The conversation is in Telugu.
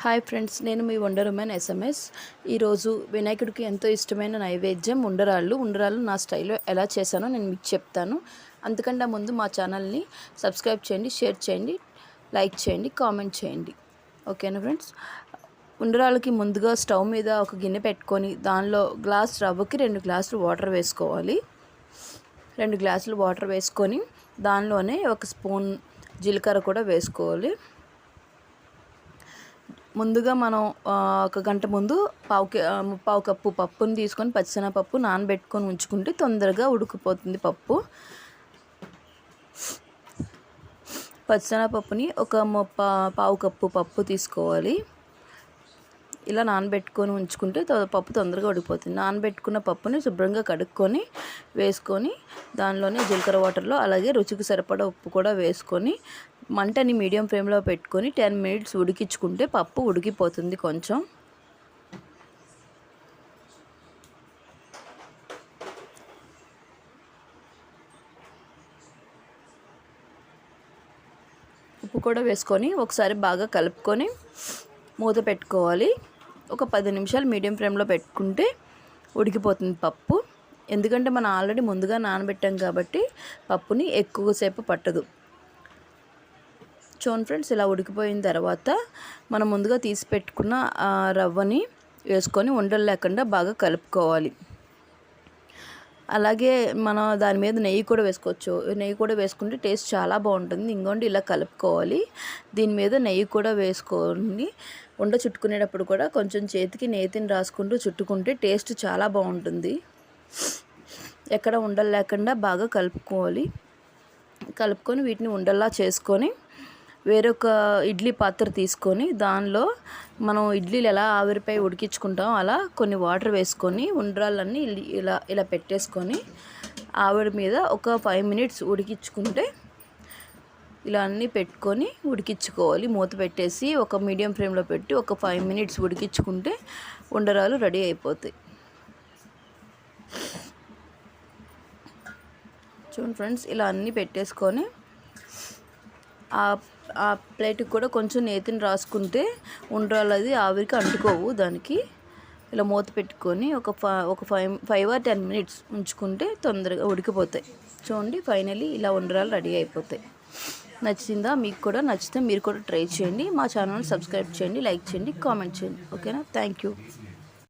హాయ్ ఫ్రెండ్స్, నేను మీ వండర్ ఉమెన్ ఎస్ఎంఎస్. ఈరోజు వినాయకుడికి ఎంతో ఇష్టమైన నైవేద్యం ఉండ్రాళ్ళు నా స్టైల్లో ఎలా చేశానో నేను మీకు చెప్తాను. అంతకంటే ముందు మా ఛానల్ని సబ్స్క్రైబ్ చేయండి, షేర్ చేయండి, లైక్ చేయండి, కామెంట్ చేయండి. ఓకేనా ఫ్రెండ్స్? ఉండ్రాళ్ళకి ముందుగా స్టవ్ మీద ఒక గిన్నె పెట్టుకొని దానిలో గ్లాస్ రవ్వకి 2 గ్లాసులు వాటర్ వేసుకోవాలి. 2 గ్లాసులు వాటర్ వేసుకొని దానిలోనే 1 స్పూన్ జీలకర్ర కూడా వేసుకోవాలి. ముందుగా మనం ఒక గంట ముందు పావు కప్పు పప్పుని తీసుకొని పచ్చిశనగపప్పు నానబెట్టుకొని ఉంచుకుంటే తొందరగా ఉడికిపోతుంది పప్పు. పచ్చిశనగపప్పుని ఒక పావు కప్పు పప్పు తీసుకోవాలి. ఇలా నానబెట్టుకొని ఉంచుకుంటే పప్పు తొందరగా ఉడికిపోతుంది. నానబెట్టుకున్న పప్పుని శుభ్రంగా కడుక్కొని వేసుకొని దానిలోనే జీలకర్ర వాటర్లో అలాగే రుచికి సరిపడా ఉప్పు కూడా వేసుకొని మంటని మీడియం ఫ్లేమ్లో పెట్టుకొని 10 మినిట్స్ ఉడికించుకుంటే పప్పు ఉడికిపోతుంది. కొంచెం ఉప్పు కూడా వేసుకొని ఒకసారి బాగా కలుపుకొని మూత పెట్టుకోవాలి. ఒక 10 నిమిషాలు మీడియం ఫ్లేమ్లో పెట్టుకుంటే ఉడికిపోతుంది పప్పు. ఎందుకంటే మనం ఆల్రెడీ ముందుగా నానబెట్టాం కాబట్టి పప్పుని ఎక్కువసేపు పట్టదు. చూడండి ఫ్రెండ్స్, ఇలా ఉడికిపోయిన తర్వాత మనం ముందుగా తీసి పెట్టుకున్న రవ్వని వేసుకొని ఉండలు లేకుండా బాగా కలుపుకోవాలి. అలాగే మనం దాని మీద నెయ్యి కూడా వేసుకోవచ్చు. నెయ్యి కూడా వేసుకుంటే టేస్ట్ చాలా బాగుంటుంది. ఇంకోండి ఇలా కలుపుకోవాలి. దీని మీద నెయ్యి కూడా వేసుకొని ఉండ చుట్టుకునేటప్పుడు కూడా కొంచెం చేతికి నేతిని రాసుకుంటూ చుట్టుకుంటే టేస్ట్ చాలా బాగుంటుంది. ఎక్కడ ఉండలు లేకుండా బాగా కలుపుకోవాలి. కలుపుకొని వీటిని ఉండల్లా చేసుకొని వేరొక ఇడ్లీ పాత్ర తీసుకొని దానిలో మనం ఇడ్లీలు ఎలా ఆవిరిపై ఉడికించుకుంటామో అలా కొన్ని వాటర్ వేసుకొని ఉండ్రాళ్ళన్నీ ఇలా పెట్టేసుకొని ఆవిరి మీద ఒక 5 మినిట్స్ ఉడికించుకుంటే ఇలా అన్నీ పెట్టుకొని ఉడికించుకోవాలి. మూత పెట్టేసి ఒక మీడియం ఫ్లేమ్లో పెట్టి ఒక 5 మినిట్స్ ఉడికించుకుంటే ఉండ్రాళ్ళు రెడీ అయిపోతాయి. చూడండి ఫ్రెండ్స్, ఇలా అన్నీ పెట్టేసుకొని ఆ ప్లేట్కి కూడా కొంచెం నేతిని రాసుకుంటే ఉండ్రాళ్ళు అది ఆవిరికి అంటుకోవు. దానికి ఇలా మూత పెట్టుకొని ఒక 5 or 10 మినిట్స్ ఉంచుకుంటే తొందరగా ఉడికిపోతాయి. చూడండి, ఫైనలీ ఇలా ఉండ్రాళ్ళు రెడీ అయిపోతాయి. నచ్చిందా? మీకు కూడా నచ్చితే మీరు కూడా ట్రై చేయండి. మా ఛానల్ సబ్స్క్రైబ్ చేయండి, లైక్ చేయండి, కామెంట్ చేయండి. ఓకేనా? Thank you.